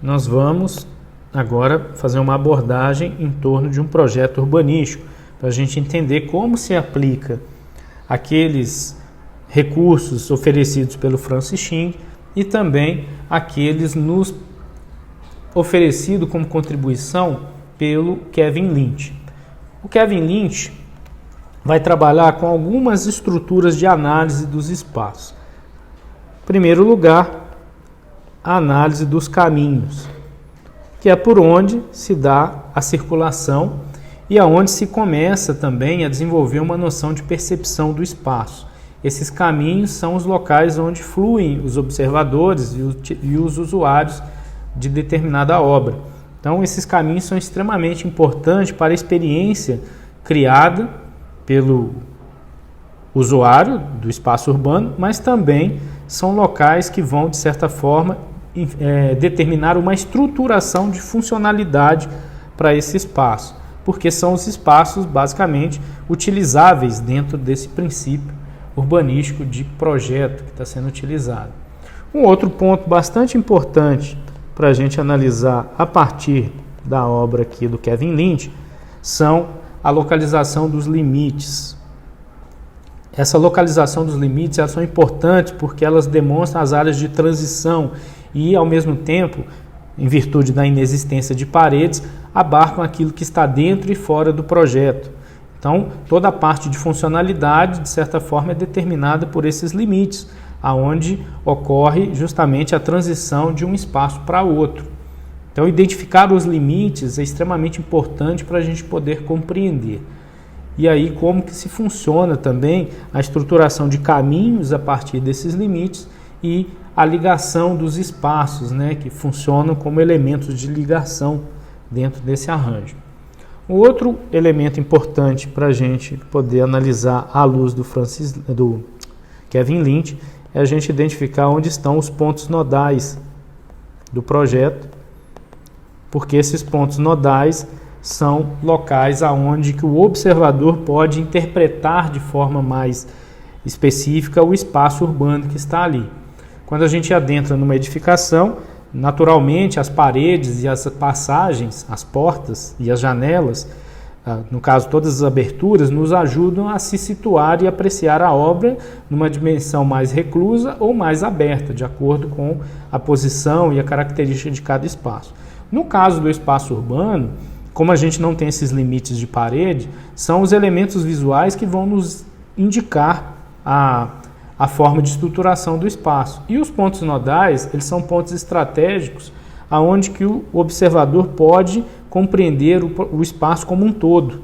nós vamos agora fazer uma abordagem em torno de um projeto urbanístico, para a gente entender como se aplica aqueles recursos oferecidos pelo Francis Ching e também aqueles nos oferecidos como contribuição pelo Kevin Lynch. O Kevin Lynch vai trabalhar com algumas estruturas de análise dos espaços. Em primeiro lugar, a análise dos caminhos, que é por onde se dá a circulação e aonde se começa também a desenvolver uma noção de percepção do espaço. Esses caminhos são os locais onde fluem os observadores e os usuários de determinada obra. Então, esses caminhos são extremamente importantes para a experiência criada pelo usuário do espaço urbano, mas também são locais que vão, de certa forma, determinar uma estruturação de funcionalidade para esse espaço, porque são os espaços basicamente utilizáveis dentro desse princípio urbanístico de projeto que está sendo utilizado. Um outro ponto bastante importante para a gente analisar a partir da obra aqui do Kevin Lynch são a localização dos limites. Essa localização dos limites elas são importantes porque elas demonstram as áreas de transição e, ao mesmo tempo, em virtude da inexistência de paredes, abarcam aquilo que está dentro e fora do projeto. Então, toda a parte de funcionalidade, de certa forma, é determinada por esses limites, aonde ocorre justamente a transição de um espaço para outro. Então, identificar os limites é extremamente importante para a gente poder compreender. E aí, como que se funciona também a estruturação de caminhos a partir desses limites e a ligação dos espaços, que funcionam como elementos de ligação dentro desse arranjo. Um outro elemento importante para a gente poder analisar à luz do Kevin Lynch é a gente identificar onde estão os pontos nodais do projeto, porque esses pontos nodais são locais aonde que o observador pode interpretar de forma mais específica o espaço urbano que está ali. Quando a gente adentra numa edificação, naturalmente as paredes e as passagens, as portas e as janelas, no caso todas as aberturas, nos ajudam a se situar e apreciar a obra numa dimensão mais reclusa ou mais aberta, de acordo com a posição e a característica de cada espaço. No caso do espaço urbano, como a gente não tem esses limites de parede, são os elementos visuais que vão nos indicar a forma de estruturação do espaço. E os pontos nodais, eles são pontos estratégicos aonde que o observador pode compreender o espaço como um todo.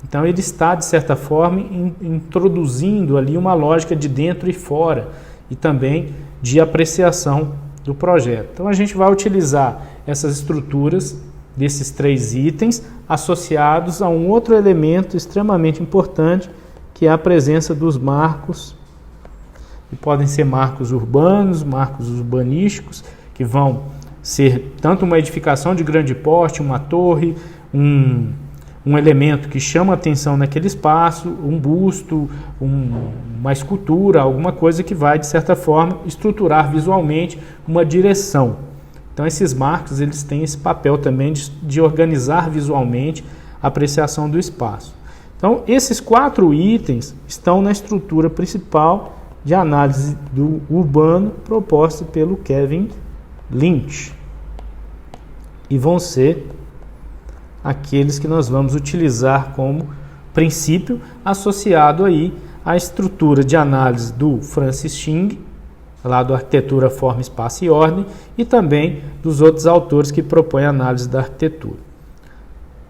Então ele está, de certa forma, introduzindo ali uma lógica de dentro e fora e também de apreciação do projeto. Então a gente vai utilizar essas estruturas desses 3 itens associados a um outro elemento extremamente importante, que é a presença dos marcos, que podem ser marcos urbanos, marcos urbanísticos, que vão ser tanto uma edificação de grande porte, uma torre, um elemento que chama atenção naquele espaço, um busto, uma escultura, alguma coisa que vai, de certa forma, estruturar visualmente uma direção. Então, esses marcos eles têm esse papel também de organizar visualmente a apreciação do espaço. Então, esses 4 itens estão na estrutura principal de análise do urbano proposta pelo Kevin Lynch. E vão ser aqueles que nós vamos utilizar como princípio associado aí à estrutura de análise do Francis Ching, lá do Arquitetura, Forma, Espaço e Ordem, e também dos outros autores que propõem a análise da arquitetura.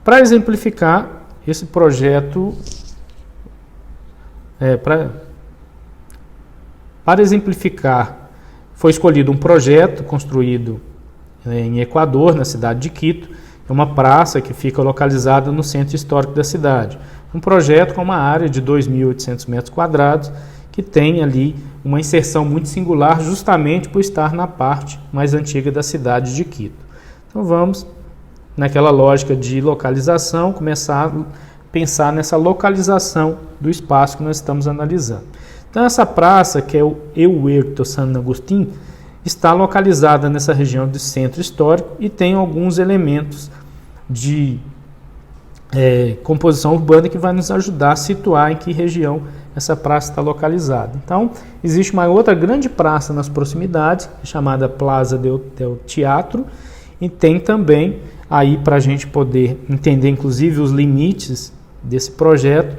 Para exemplificar esse projeto, para exemplificar, foi escolhido um projeto construído em Equador, na cidade de Quito, uma praça que fica localizada no centro histórico da cidade. Um projeto com uma área de 2.800 metros quadrados, que tem ali uma inserção muito singular, justamente por estar na parte mais antiga da cidade de Quito. Então vamos, naquela lógica de localização, começar a pensar nessa localização do espaço que nós estamos analisando. Então essa praça, que é o Huerto San Agustín, está localizada nessa região do centro histórico e tem alguns elementos de composição urbana que vai nos ajudar a situar em que região essa praça está localizada. Então, existe uma outra grande praça nas proximidades, chamada Plaza del Teatro, e tem também, aí para a gente poder entender inclusive os limites desse projeto,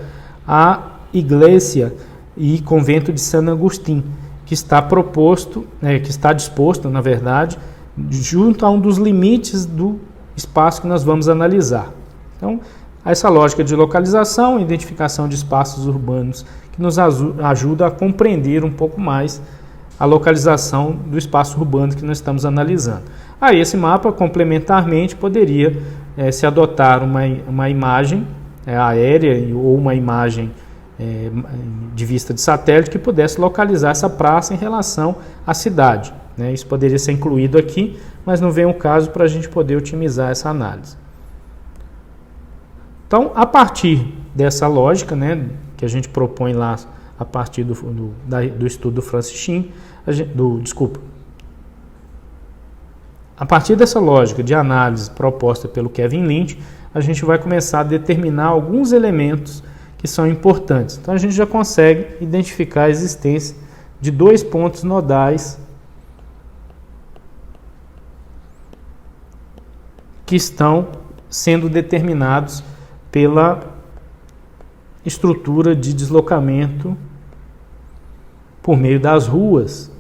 a Igreja e Convento de San Agustín, que está disposto, na verdade, junto a um dos limites do espaço que nós vamos analisar. Então, essa lógica de localização, identificação de espaços urbanos, que nos ajuda a compreender um pouco mais a localização do espaço urbano que nós estamos analisando. Aí esse mapa, complementarmente, poderia se adotar uma imagem aérea ou uma imagem de vista de satélite que pudesse localizar essa praça em relação à cidade. Isso poderia ser incluído aqui, mas não vem o caso para a gente poder otimizar essa análise. Então, a partir dessa lógica, que a gente propõe lá a partir do estudo do Francis Chin, a partir dessa lógica de análise proposta pelo Kevin Lynch, a gente vai começar a determinar alguns elementos que são importantes. Então, a gente já consegue identificar a existência de 2 pontos nodais que estão sendo determinados pela estrutura de deslocamento por meio das ruas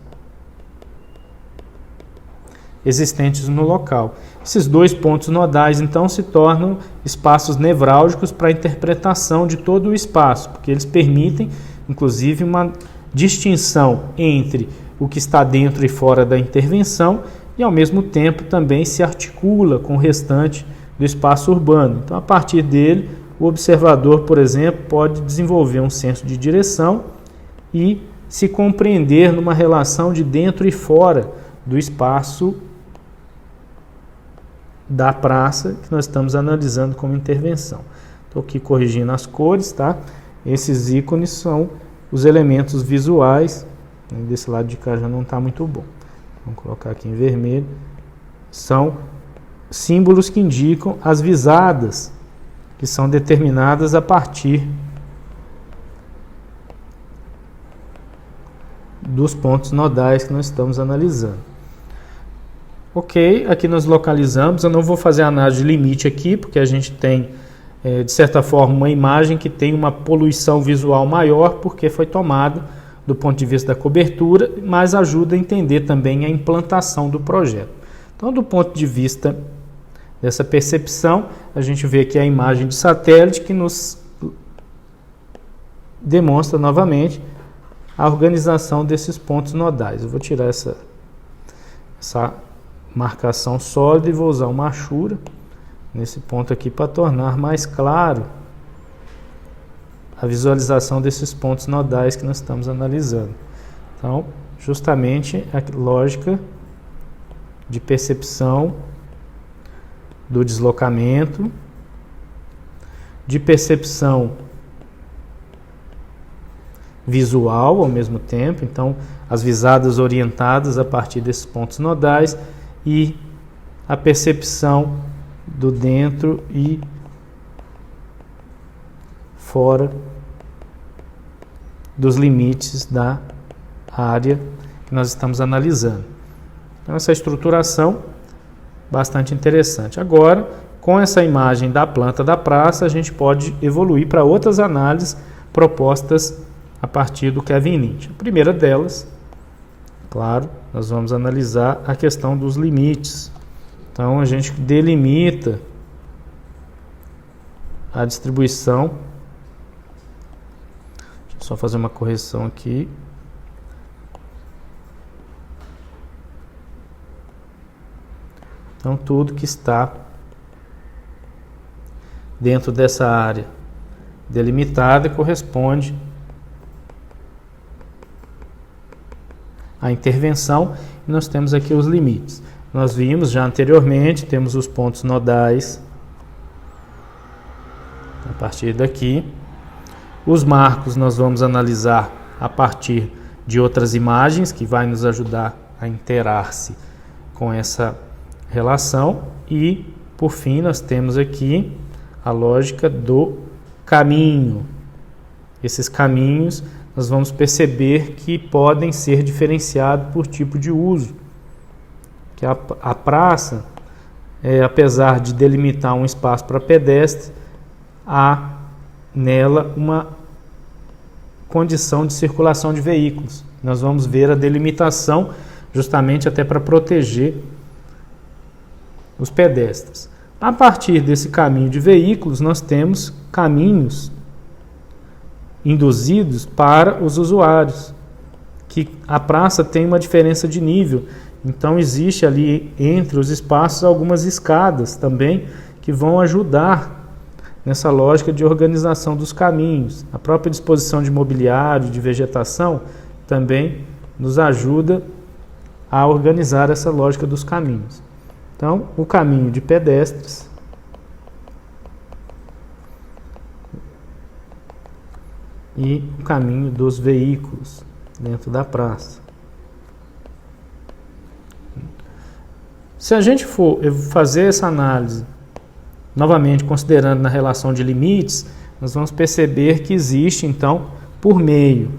existentes no local. Esses 2 pontos nodais, então, se tornam espaços nevrálgicos para a interpretação de todo o espaço, porque eles permitem, inclusive, uma distinção entre o que está dentro e fora da intervenção e, ao mesmo tempo, também se articula com o restante do espaço urbano. Então, a partir dele, o observador, por exemplo, pode desenvolver um senso de direção e se compreender numa relação de dentro e fora do espaço da praça que nós estamos analisando como intervenção. Estou aqui corrigindo as cores, tá? Esses ícones são os elementos visuais. Desse lado de cá já não está muito bom. Vamos colocar aqui em vermelho. São símbolos que indicam as visadas, que são determinadas a partir dos pontos nodais que nós estamos analisando. Ok, aqui nós localizamos. Eu não vou fazer a análise de limite aqui, porque a gente tem, de certa forma, uma imagem que tem uma poluição visual maior, porque foi tomada do ponto de vista da cobertura, mas ajuda a entender também a implantação do projeto. Então, do ponto de vista dessa percepção, a gente vê aqui a imagem de satélite que nos demonstra novamente a organização desses pontos nodais. Eu vou tirar essa marcação sólida e vou usar uma achura nesse ponto aqui para tornar mais claro a visualização desses pontos nodais que nós estamos analisando. Então, justamente a lógica de percepção do deslocamento, de percepção visual ao mesmo tempo, então as visadas orientadas a partir desses pontos nodais e a percepção do dentro e fora dos limites da área que nós estamos analisando. Então, essa estruturação bastante interessante. Agora, com essa imagem da planta da praça, a gente pode evoluir para outras análises propostas a partir do Kevin Lynch. A primeira delas, claro, nós vamos analisar a questão dos limites. Então, a gente delimita a distribuição. Deixa eu só fazer uma correção aqui. Então, tudo que está dentro dessa área delimitada corresponde à intervenção. E nós temos aqui os limites. Nós vimos já anteriormente, temos os pontos nodais a partir daqui. Os marcos nós vamos analisar a partir de outras imagens que vai nos ajudar a interar-se com essa relação. E, por fim, nós temos aqui a lógica do caminho. Esses caminhos nós vamos perceber que podem ser diferenciados por tipo de uso. Que a praça, apesar de delimitar um espaço para pedestre, há nela uma condição de circulação de veículos. Nós vamos ver a delimitação justamente até para proteger os pedestres. A partir desse caminho de veículos, nós temos caminhos induzidos para os usuários, que a praça tem uma diferença de nível, então existe ali entre os espaços algumas escadas também que vão ajudar nessa lógica de organização dos caminhos. A própria disposição de mobiliário, de vegetação, também nos ajuda a organizar essa lógica dos caminhos. Então, o caminho de pedestres e o caminho dos veículos dentro da praça. Se a gente for fazer essa análise, novamente considerando na relação de limites, nós vamos perceber que existe, então, por meio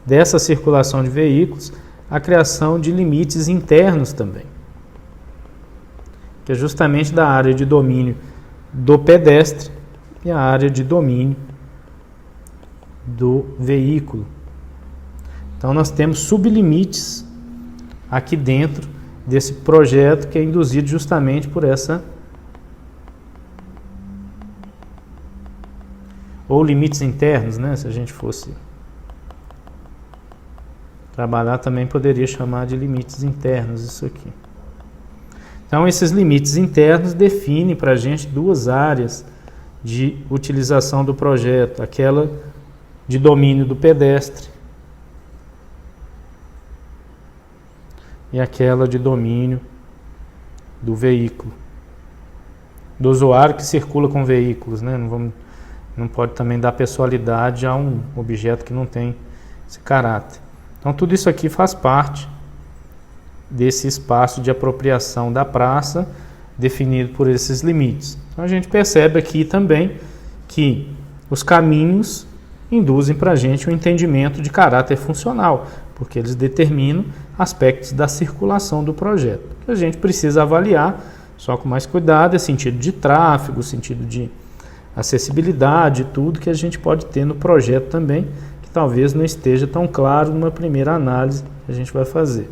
dessa circulação de veículos, a criação de limites internos também, que é justamente da área de domínio do pedestre e a área de domínio do veículo. Então nós temos sublimites aqui dentro desse projeto que é induzido justamente por essa, ou limites internos, né? Se a gente fosse trabalhar, também poderia chamar de limites internos isso aqui. Então esses limites internos definem para a gente duas áreas de utilização do projeto, aquela de domínio do pedestre e aquela de domínio do veículo, do usuário que circula com veículos, né? Não pode também dar pessoalidade a um objeto que não tem esse caráter. Então tudo isso aqui faz parte desse espaço de apropriação da praça definido por esses limites. Então a gente percebe aqui também que os caminhos induzem para a gente um entendimento de caráter funcional, porque eles determinam aspectos da circulação do projeto, que a gente precisa avaliar só com mais cuidado, é sentido de tráfego, sentido de acessibilidade, tudo que a gente pode ter no projeto também, que talvez não esteja tão claro numa primeira análise que a gente vai fazer.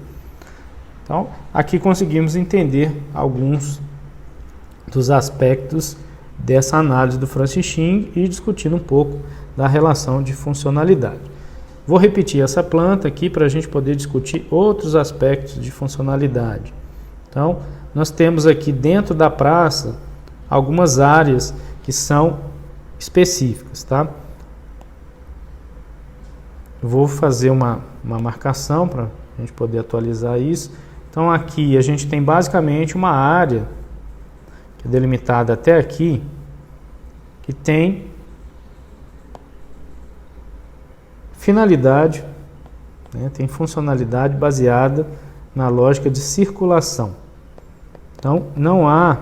Então, aqui conseguimos entender alguns dos aspectos dessa análise do Francis Ching e discutindo um pouco da relação de funcionalidade. Vou repetir essa planta aqui para a gente poder discutir outros aspectos de funcionalidade. Então, nós temos aqui dentro da praça algumas áreas que são específicas, tá? Vou fazer uma marcação para a gente poder atualizar isso. Então, aqui a gente tem basicamente uma área que é delimitada até aqui, que tem finalidade, né, tem funcionalidade baseada na lógica de circulação. Então, não há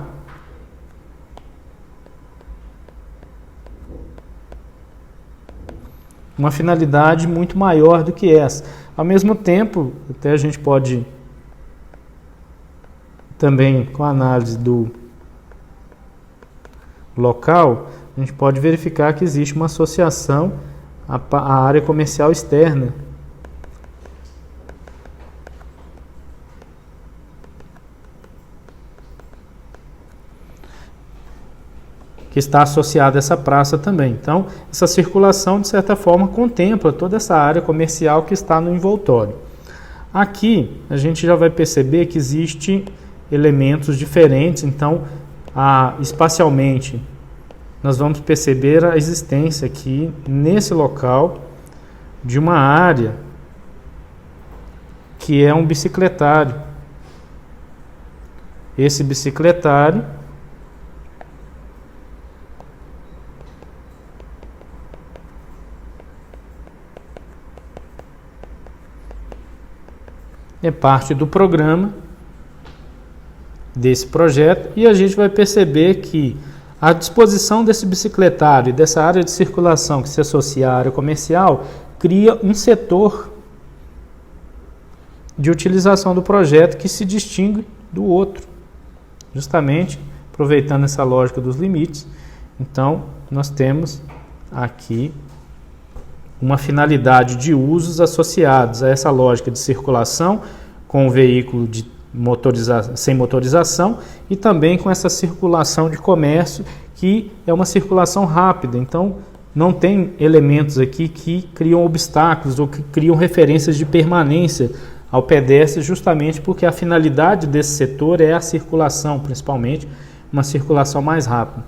uma finalidade muito maior do que essa. Ao mesmo tempo, até a gente pode também, com a análise do local, a gente pode verificar que existe uma associação à área comercial externa. Que está associada a essa praça também. Então, essa circulação, de certa forma, contempla toda essa área comercial que está no envoltório. Aqui, a gente já vai perceber que existem elementos diferentes, então, espacialmente, nós vamos perceber a existência aqui, nesse local, de uma área que é um bicicletário. Esse bicicletário é parte do programa desse projeto, e a gente vai perceber que a disposição desse bicicletário e dessa área de circulação que se associa à área comercial cria um setor de utilização do projeto que se distingue do outro, justamente aproveitando essa lógica dos limites. Então, nós temos aqui uma finalidade de usos associados a essa lógica de circulação com o veículo sem motorização e também com essa circulação de comércio, que é uma circulação rápida. Então, não tem elementos aqui que criam obstáculos ou que criam referências de permanência ao pedestre, justamente porque a finalidade desse setor é a circulação, principalmente uma circulação mais rápida.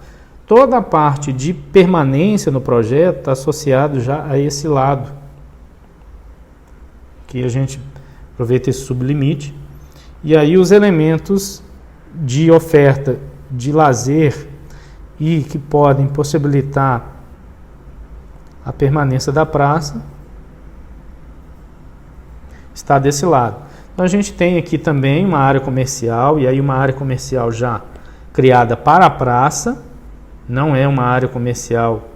Toda a parte de permanência no projeto está associado já a esse lado, que a gente aproveita esse sublimite, e aí os elementos de oferta de lazer e que podem possibilitar a permanência da praça está desse lado. Então a gente tem aqui também uma área comercial, e aí uma área comercial já criada para a praça, não é uma área comercial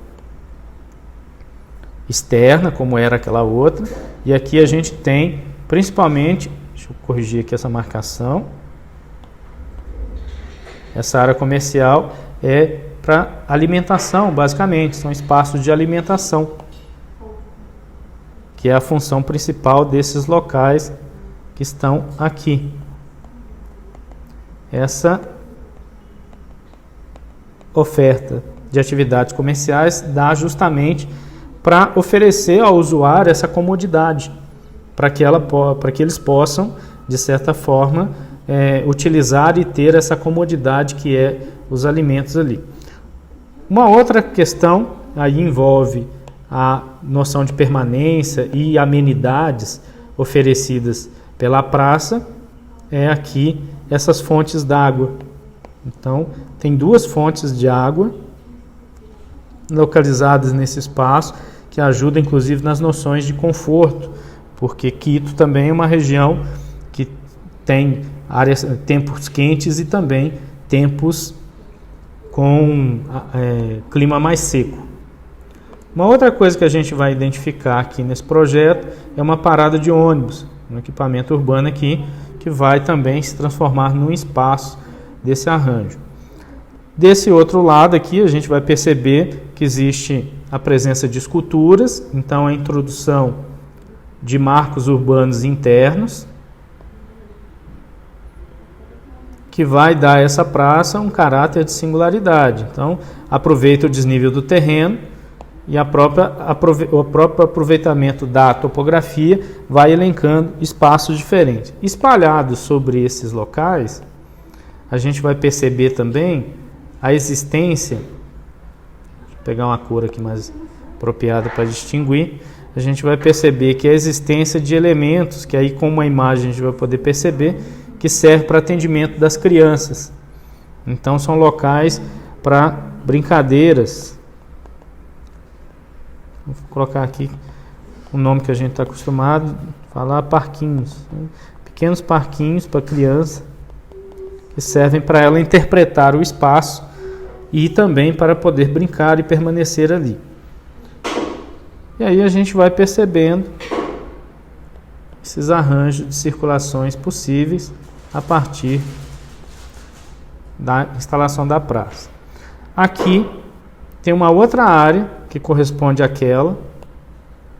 externa como era aquela outra. E aqui a gente tem principalmente, deixa eu corrigir aqui essa marcação, essa área comercial é para alimentação, basicamente, são espaços de alimentação, que é a função principal desses locais que estão aqui. Essa oferta de atividades comerciais dá justamente para oferecer ao usuário essa comodidade, para que eles possam, de certa forma, utilizar e ter essa comodidade que é os alimentos ali. Uma outra questão aí envolve a noção de permanência e amenidades oferecidas pela praça, é aqui essas fontes d'água. Então, tem duas fontes de água localizadas nesse espaço, que ajudam inclusive nas noções de conforto, porque Quito também é uma região que tem tempos quentes e também tempos com clima mais seco. Uma outra coisa que a gente vai identificar aqui nesse projeto é uma parada de ônibus, um equipamento urbano aqui, que vai também se transformar num espaço desse arranjo. Desse outro lado aqui, a gente vai perceber que existe a presença de esculturas, então a introdução de marcos urbanos internos, que vai dar a essa praça um caráter de singularidade. Então, aproveita o desnível do terreno e o próprio aproveitamento da topografia vai elencando espaços diferentes. Espalhados sobre esses locais, a gente vai perceber também a existência, vou pegar uma cor aqui mais apropriada para distinguir, a gente vai perceber que a existência de elementos, que aí com uma imagem a gente vai poder perceber, que serve para atendimento das crianças. Então são locais para brincadeiras. Vou colocar aqui o nome que a gente está acostumado a falar, parquinhos. Pequenos parquinhos para criança, que servem para ela interpretar o espaço e também para poder brincar e permanecer ali. E aí a gente vai percebendo esses arranjos de circulações possíveis a partir da instalação da praça. Aqui tem uma outra área que corresponde àquela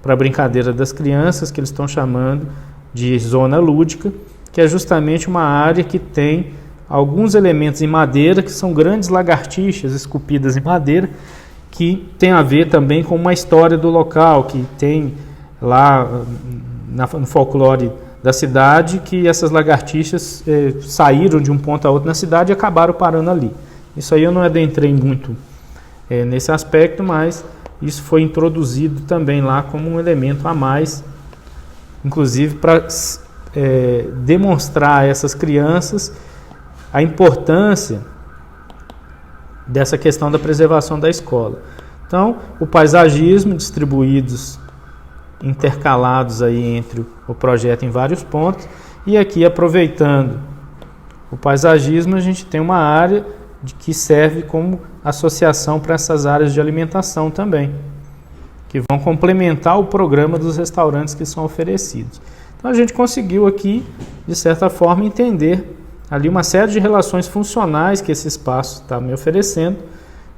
para a brincadeira das crianças, que eles estão chamando de zona lúdica, que é justamente uma área que tem alguns elementos em madeira, que são grandes lagartixas esculpidas em madeira, que tem a ver também com uma história do local, que tem lá no folclore da cidade, que essas lagartixas saíram de um ponto a outro na cidade e acabaram parando ali. Isso aí eu não adentrei muito nesse aspecto, mas isso foi introduzido também lá como um elemento a mais, inclusive para demonstrar a essas crianças a importância dessa questão da preservação da escola. Então, o paisagismo distribuídos, intercalados aí entre o projeto em vários pontos, E aqui, aproveitando o paisagismo, a gente tem uma área que serve como associação para essas áreas de alimentação também, que vão complementar o programa dos restaurantes que são oferecidos. Então a gente conseguiu aqui, de certa forma, entender ali uma série de relações funcionais que esse espaço está me oferecendo.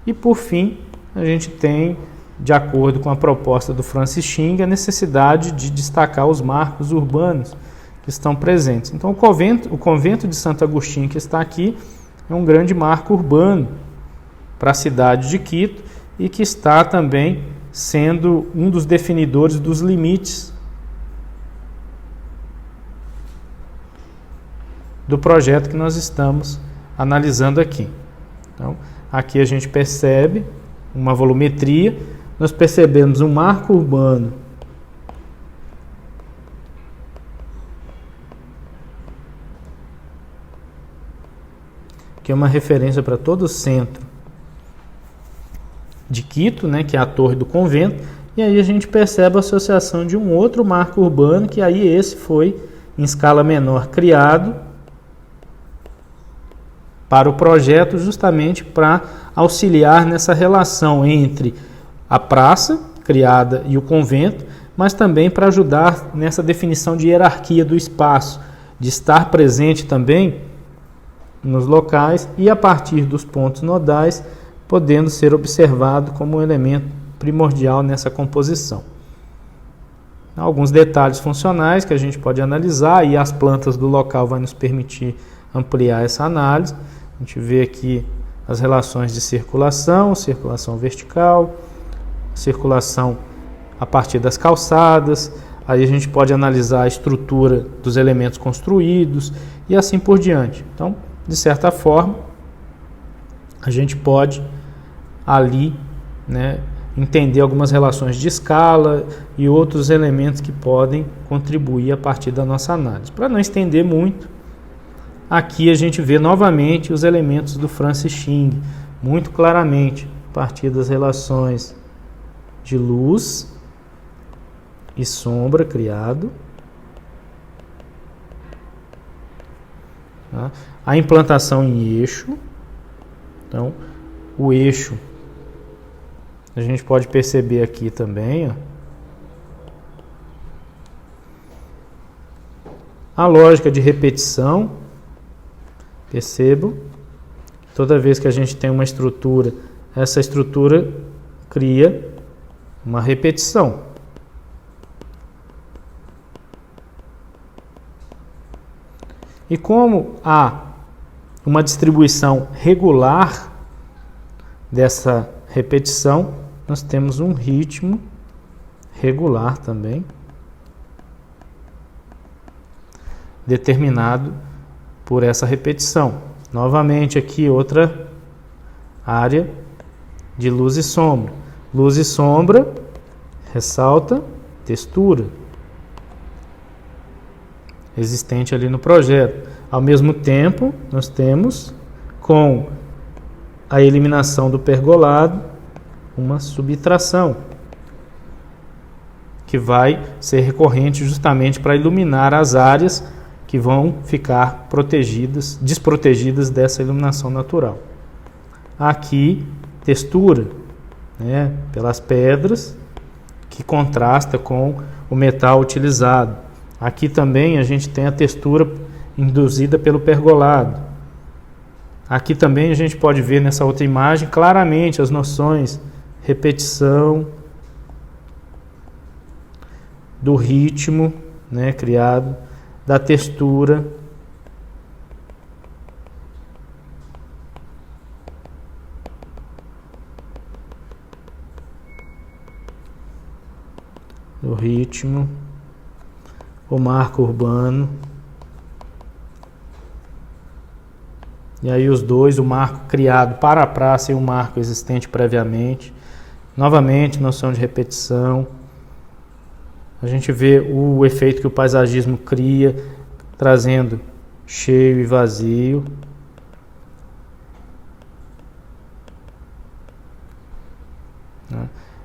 E por fim, a gente tem, de acordo com a proposta do Francis Ching, a necessidade de destacar os marcos urbanos que estão presentes. Então o convento de Santo Agostinho que está aqui é um grande marco urbano para a cidade de Quito e que está também sendo um dos definidores dos limites do projeto que nós estamos analisando aqui. Então, aqui a gente percebe uma volumetria, nós percebemos um marco urbano que é uma referência para todo o centro de Quito, né, que é a Torre do Convento, e aí a gente percebe a associação de um outro marco urbano, que aí esse foi, em escala menor, criado para o projeto, justamente para auxiliar nessa relação entre a praça criada e o convento, mas também para ajudar nessa definição de hierarquia do espaço, de estar presente também nos locais e a partir dos pontos nodais, podendo ser observado como um elemento primordial nessa composição. Alguns detalhes funcionais que a gente pode analisar e as plantas do local vai nos permitir ampliar essa análise. A gente vê aqui as relações de circulação vertical, circulação a partir das calçadas, aí a gente pode analisar a estrutura dos elementos construídos e assim por diante. Então, de certa forma, a gente pode ali, né, entender algumas relações de escala e outros elementos que podem contribuir a partir da nossa análise. Para não estender muito, aqui a gente vê novamente os elementos do Francis Ching, muito claramente, a partir das relações de luz e sombra criado. Tá? A implantação em eixo. Então, o eixo a gente pode perceber aqui também, ó. A lógica de repetição. Percebam, toda vez que a gente tem uma estrutura, essa estrutura cria uma repetição. E como há uma distribuição regular dessa repetição, nós temos um ritmo regular também, determinado por essa repetição. Novamente aqui outra área de luz e sombra. Luz e sombra ressalta textura existente ali no projeto. Ao mesmo tempo, nós temos, com a eliminação do pergolado, uma subtração, que vai ser recorrente justamente para iluminar as áreas que vão ficar protegidas, desprotegidas dessa iluminação natural. Aqui, textura, né, pelas pedras, que contrasta com o metal utilizado. Aqui também a gente tem a textura induzida pelo pergolado. Aqui também a gente pode ver nessa outra imagem claramente as noções repetição, do ritmo, né, criado, da textura, do ritmo, o marco urbano. E aí os dois, o marco criado para a praça e o marco existente previamente. Novamente, noção de repetição. A gente vê o efeito que o paisagismo cria, trazendo cheio e vazio.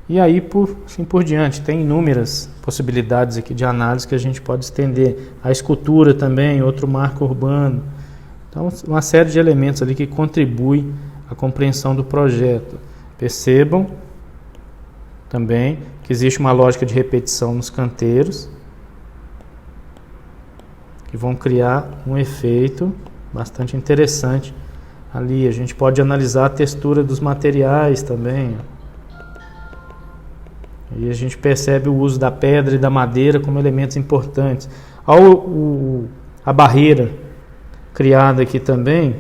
E aí, assim por diante, tem inúmeras possibilidades aqui de análise que a gente pode estender. A escultura também, outro marco urbano. Então, uma série de elementos ali que contribuem à compreensão do projeto. Percebam também que existe uma lógica de repetição nos canteiros, que vão criar um efeito bastante interessante ali. A gente pode analisar a textura dos materiais também. E a gente percebe o uso da pedra e da madeira como elementos importantes. A barreira criada aqui também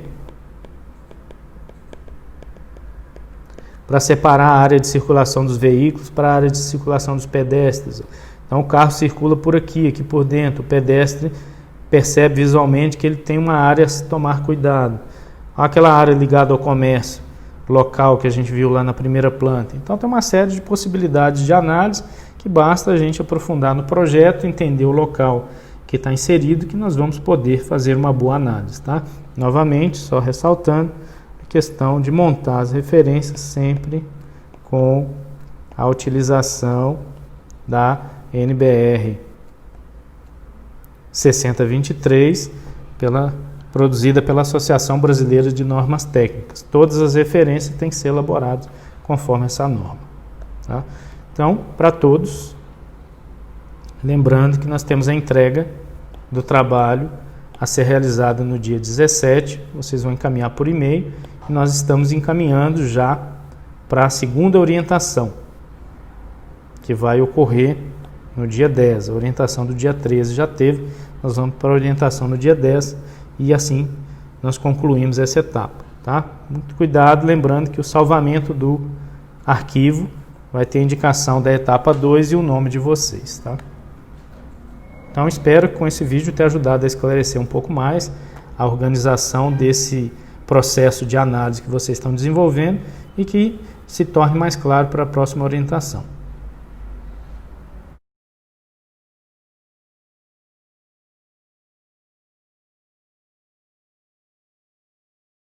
para separar a área de circulação dos veículos para a área de circulação dos pedestres. Então o carro circula por aqui por dentro. O pedestre percebe visualmente que ele tem uma área a se tomar cuidado. Aquela área ligada ao comércio local que a gente viu lá na primeira planta. Então tem uma série de possibilidades de análise que basta a gente aprofundar no projeto, entender o local que está inserido, que nós vamos poder fazer uma boa análise, tá? Novamente, só ressaltando a questão de montar as referências sempre com a utilização da NBR 6023, produzida pela Associação Brasileira de Normas Técnicas. Todas as referências têm que ser elaboradas conforme essa norma. Tá? Então, para todos, lembrando que nós temos a entrega do trabalho a ser realizada no dia 17, vocês vão encaminhar por e-mail, e nós estamos encaminhando já para a segunda orientação, que vai ocorrer no dia 10. A orientação do dia 13 já teve, nós vamos para a orientação no dia 10, e assim nós concluímos essa etapa, tá? Muito cuidado, lembrando que o salvamento do arquivo vai ter a indicação da etapa 2 e o nome de vocês, tá? Então espero com esse vídeo ter ajudado a esclarecer um pouco mais a organização desse processo de análise que vocês estão desenvolvendo e que se torne mais claro para a próxima orientação.